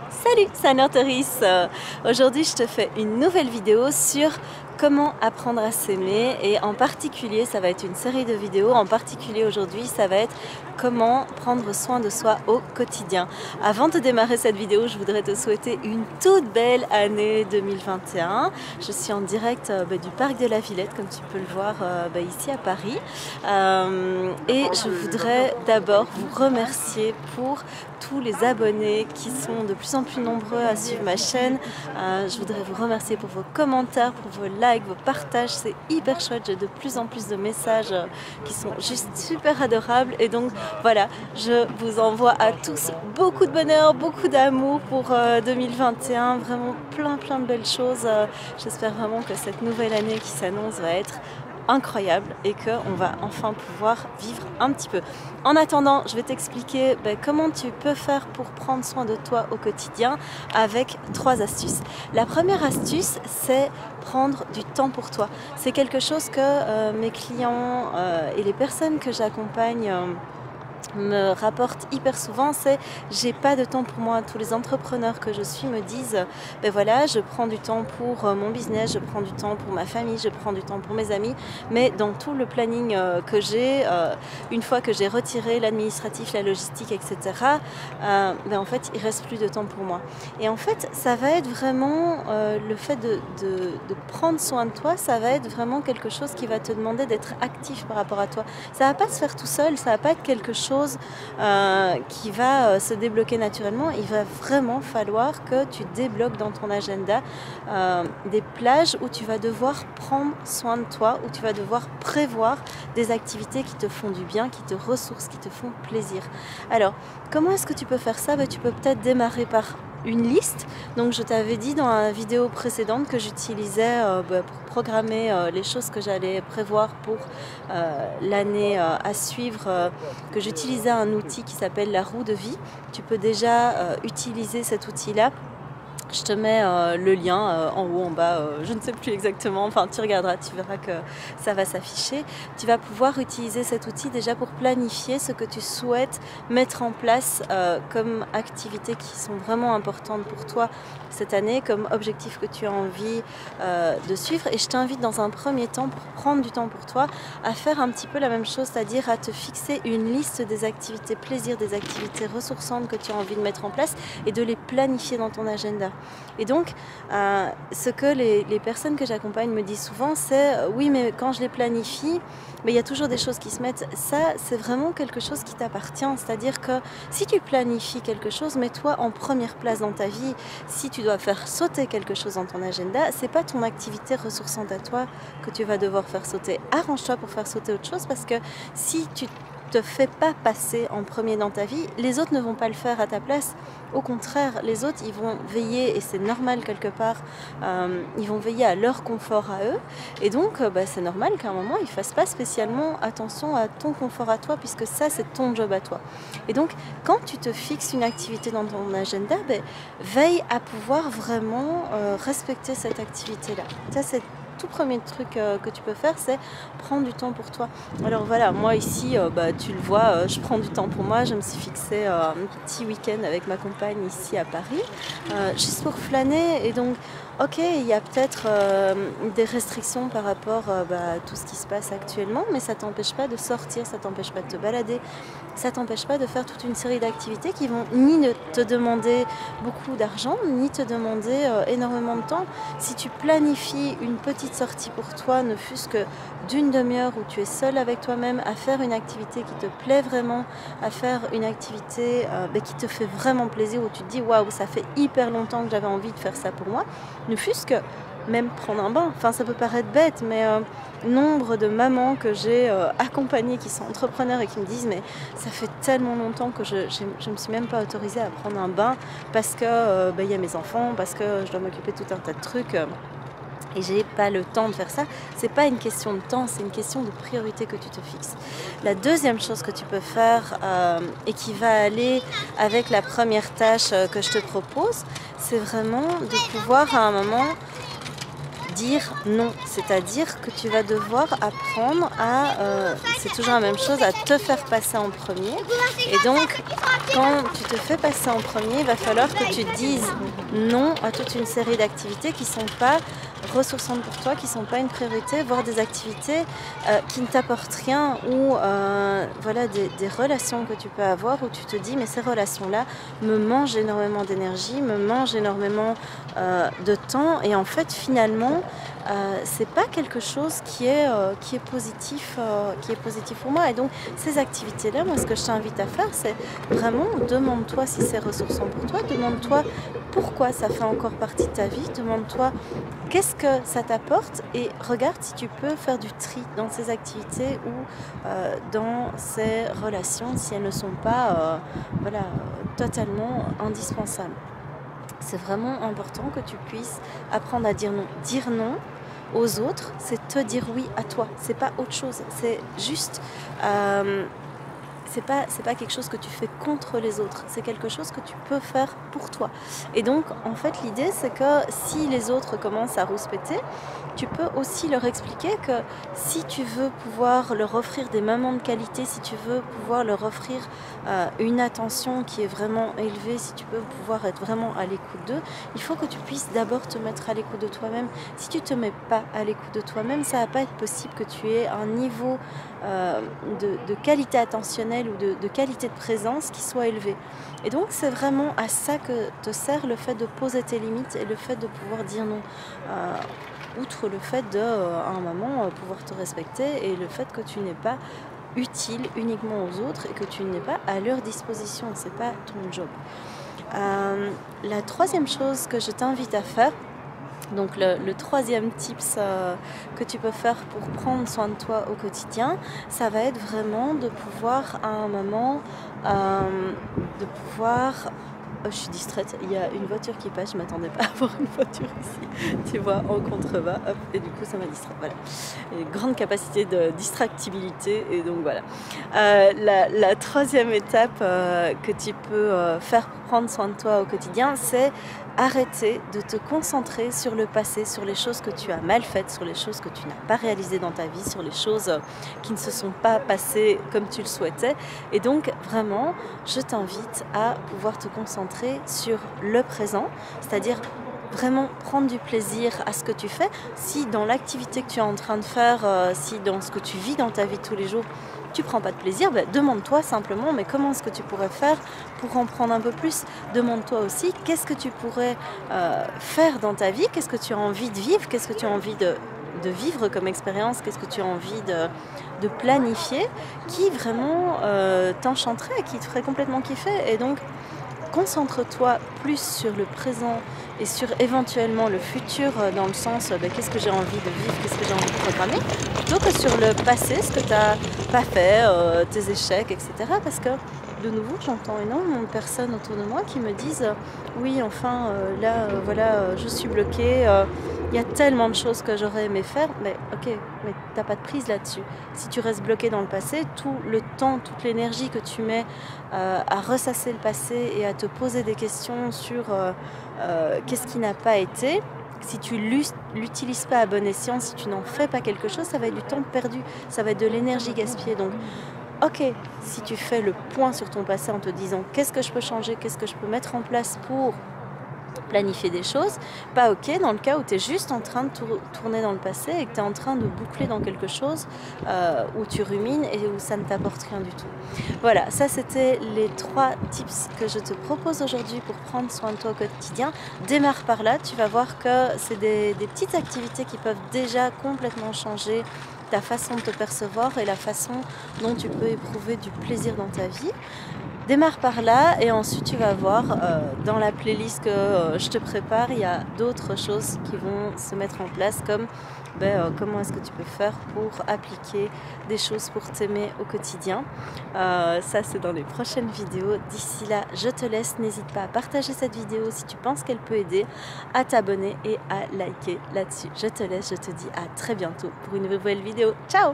Salut, c'est Anne Arteris. Aujourd'hui, je te fais une nouvelle vidéo sur comment apprendre à s'aimer et en particulier, ça va être une série de vidéos. En particulier aujourd'hui, ça va être comment prendre soin de soi au quotidien. Avant de démarrer cette vidéo, je voudrais te souhaiter une toute belle année 2021. Je suis en direct du parc de la Villette, comme tu peux le voir ici à Paris. Et je voudrais d'abord vous remercier pour tous les abonnés qui sont de plus en plus nombreux à suivre ma chaîne. Je voudrais vous remercier pour vos commentaires, pour vos likes, vos partages. C'est hyper chouette. J'ai de plus en plus de messages qui sont juste super adorables. Et donc voilà, je vous envoie à tous beaucoup de bonheur, beaucoup d'amour pour 2021. Vraiment plein de belles choses. J'espère vraiment que cette nouvelle année qui s'annonce va être incroyable et qu'on va enfin pouvoir vivre un petit peu. En attendant, je vais t'expliquer comment tu peux faire pour prendre soin de toi au quotidien avec 3 astuces. La première astuce, c'est prendre du temps pour toi. C'est quelque chose que mes clients et les personnes que j'accompagne me rapporte hyper souvent, c'est j'ai pas de temps pour moi. Tous les entrepreneurs que je suis me disent ben voilà, je prends du temps pour mon business, je prends du temps pour ma famille, je prends du temps pour mes amis, mais dans tout le planning que j'ai, une fois que j'ai retiré l'administratif, la logistique, etc., en fait il reste plus de temps pour moi. Et en fait ça va être vraiment le fait de prendre soin de toi, ça va être vraiment quelque chose qui va te demander d'être actif par rapport à toi. Ça va pas se faire tout seul, ça va pas être quelque chose qui va se débloquer naturellement. Il va vraiment falloir que tu débloques dans ton agenda des plages où tu vas devoir prendre soin de toi, où tu vas devoir prévoir des activités qui te font du bien, qui te ressourcent, qui te font plaisir. Alors, comment est-ce que tu peux faire ça? Tu peux peut-être démarrer par une liste. Donc je t'avais dit dans la vidéo précédente que j'utilisais pour programmer les choses que j'allais prévoir pour l'année à suivre, que j'utilisais un outil qui s'appelle la roue de vie. Tu peux déjà utiliser cet outil-là. Je te mets le lien en haut, en bas, je ne sais plus exactement, enfin tu regarderas, tu verras que ça va s'afficher. Tu vas pouvoir utiliser cet outil déjà pour planifier ce que tu souhaites mettre en place comme activités qui sont vraiment importantes pour toi cette année, comme objectif que tu as envie de suivre. Et je t'invite dans un premier temps, pour prendre du temps pour toi, à faire un petit peu la même chose, c'est-à-dire à te fixer une liste des activités plaisir, des activités ressourçantes que tu as envie de mettre en place et de les planifier dans ton agenda. Et donc, ce que les personnes que j'accompagne me disent souvent, c'est oui, mais quand je les planifie, mais il y a toujours des choses qui se mettent. Ça, c'est vraiment quelque chose qui t'appartient. C'est-à-dire que si tu planifies quelque chose, mets-toi en première place dans ta vie. Si tu dois faire sauter quelque chose dans ton agenda, c'est pas ton activité ressourçante à toi que tu vas devoir faire sauter. Arrange-toi pour faire sauter autre chose, parce que si tu te fais pas passer en premier dans ta vie, les autres ne vont pas le faire à ta place. Au contraire, les autres, ils vont veiller, et c'est normal quelque part, ils vont veiller à leur confort à eux. Et donc, c'est normal qu'à un moment, ils ne fassent pas spécialement attention à ton confort à toi, puisque ça, c'est ton job à toi. Et donc, quand tu te fixes une activité dans ton agenda, veille à pouvoir vraiment respecter cette activité-là. Ça, c'est tout premier truc que tu peux faire, c'est prendre du temps pour toi. Alors voilà, moi ici, tu le vois, je prends du temps pour moi. Je me suis fixé un petit week-end avec ma compagne ici à Paris, juste pour flâner. Et donc, ok, il y a peut-être des restrictions par rapport à tout ce qui se passe actuellement, mais ça t'empêche pas de sortir, ça t'empêche pas de te balader, ça t'empêche pas de faire toute une série d'activités qui vont ni te demander beaucoup d'argent, ni te demander énormément de temps. Si tu planifies une petite sortie pour toi, ne fût-ce que d'une demi-heure où tu es seul avec toi-même, à faire une activité qui te plaît vraiment, à faire une activité qui te fait vraiment plaisir, où tu te dis waouh, ça fait hyper longtemps que j'avais envie de faire ça pour moi, ne fût-ce que même prendre un bain. Enfin, ça peut paraître bête, mais nombre de mamans que j'ai accompagnées qui sont entrepreneurs et qui me disent mais ça fait tellement longtemps que je me suis même pas autorisée à prendre un bain parce que y a mes enfants, parce que je dois m'occuper de tout un tas de trucs. Et j'ai pas le temps de faire ça. C'est pas une question de temps, c'est une question de priorité que tu te fixes. La deuxième chose que tu peux faire et qui va aller avec la première tâche que je te propose, c'est vraiment de pouvoir à un moment dire non, c'est-à-dire que tu vas devoir apprendre à, c'est toujours la même chose, à te faire passer en premier. Et donc, quand tu te fais passer en premier, il va falloir que tu dises non à toute une série d'activités qui ne sont pas ressourçantes pour toi, qui ne sont pas une priorité, voire des activités qui ne t'apportent rien ou voilà, des relations que tu peux avoir où tu te dis mais ces relations-là me mangent énormément d'énergie, me mangent énormément de temps et en fait finalement c'est pas quelque chose qui est positif pour moi. Et donc ces activités-là, moi ce que je t'invite à faire, c'est vraiment demande-toi si c'est ressourçant pour toi, demande-toi pourquoi ça fait encore partie de ta vie, demande-toi qu'est-ce que ça t'apporte et regarde si tu peux faire du tri dans ces activités ou dans ces relations si elles ne sont pas voilà, totalement indispensables. C'est vraiment important que tu puisses apprendre à dire non. Dire non aux autres, c'est te dire oui à toi. C'est pas autre chose. C'est juste, c'est pas quelque chose que tu fais contre les autres. C'est quelque chose que tu peux faire pour toi. Et donc, en fait, l'idée, c'est que si les autres commencent à rouspéter, tu peux aussi leur expliquer que si tu veux pouvoir leur offrir des moments de qualité, si tu veux pouvoir leur offrir une attention qui est vraiment élevée, si tu peux pouvoir être vraiment à l'écoute d'eux, il faut que tu puisses d'abord te mettre à l'écoute de toi-même. Si tu ne te mets pas à l'écoute de toi-même, ça ne va pas être possible que tu aies un niveau de qualité attentionnelle ou de qualité de présence qui soit élevé. Et donc c'est vraiment à ça que te sert le fait de poser tes limites et le fait de pouvoir dire non. Outre le fait de, à un moment, pouvoir te respecter et le fait que tu n'es pas utile uniquement aux autres et que tu n'es pas à leur disposition, c'est pas ton job. La troisième chose que je t'invite à faire, donc le troisième tips que tu peux faire pour prendre soin de toi au quotidien, ça va être vraiment de pouvoir à un moment, de pouvoir... Oh, je suis distraite, il y a une voiture qui passe, je ne m'attendais pas à voir une voiture ici, tu vois, en contrebas, hop, et du coup ça m'a distraite, voilà. Une grande capacité de distractibilité, et donc voilà. La troisième étape que tu peux faire pour prendre soin de toi au quotidien, c'est arrêter de te concentrer sur le passé, sur les choses que tu as mal faites, sur les choses que tu n'as pas réalisées dans ta vie, sur les choses qui ne se sont pas passées comme tu le souhaitais. Et donc vraiment, je t'invite à pouvoir te concentrer sur le présent, c'est-à-dire vraiment prendre du plaisir à ce que tu fais. Si dans l'activité que tu es en train de faire, si dans ce que tu vis dans ta vie de tous les jours, tu prends pas de plaisir, ben, demande-toi simplement mais comment est-ce que tu pourrais faire pour en prendre un peu plus. Demande-toi aussi qu'est-ce que tu pourrais faire dans ta vie, qu'est-ce que tu as envie de vivre, qu'est-ce que tu as envie de vivre comme expérience, qu'est-ce que tu as envie de planifier qui vraiment t'enchanterait, qui te ferait complètement kiffer. Et donc concentre-toi plus sur le présent et sur éventuellement le futur dans le sens qu'est-ce que j'ai envie de vivre, qu'est-ce que j'ai envie de programmer, plutôt que sur le passé, ce que tu n'as pas fait, tes échecs, etc. Parce que de nouveau, j'entends énormément de personnes autour de moi qui me disent oui, enfin, là, voilà, je suis bloquée, il y a tellement de choses que j'aurais aimé faire, mais ok, mais t'as pas de prise là-dessus. Si tu restes bloqué dans le passé, tout le temps, toute l'énergie que tu mets à ressasser le passé et à te poser des questions sur qu'est-ce qui n'a pas été, si tu l'utilises pas à bon escient, si tu n'en fais pas quelque chose, ça va être du temps perdu, ça va être de l'énergie gaspillée. Donc, ok, si tu fais le point sur ton passé en te disant qu'est-ce que je peux changer, qu'est-ce que je peux mettre en place pour planifier des choses, pas ok dans le cas où tu es juste en train de tourner dans le passé et que tu es en train de boucler dans quelque chose où tu rumines et où ça ne t'apporte rien du tout. Voilà, ça c'était les 3 tips que je te propose aujourd'hui pour prendre soin de toi au quotidien. Démarre par là, tu vas voir que c'est des petites activités qui peuvent déjà complètement changer ta façon de te percevoir et la façon dont tu peux éprouver du plaisir dans ta vie. Démarre par là et ensuite tu vas voir dans la playlist que je te prépare, il y a d'autres choses qui vont se mettre en place comme comment est-ce que tu peux faire pour appliquer des choses pour t'aimer au quotidien. Ça c'est dans les prochaines vidéos. D'ici là, je te laisse. N'hésite pas à partager cette vidéo si tu penses qu'elle peut aider, à t'abonner et à liker là-dessus. Je te laisse, je te dis à très bientôt pour une nouvelle vidéo. Ciao!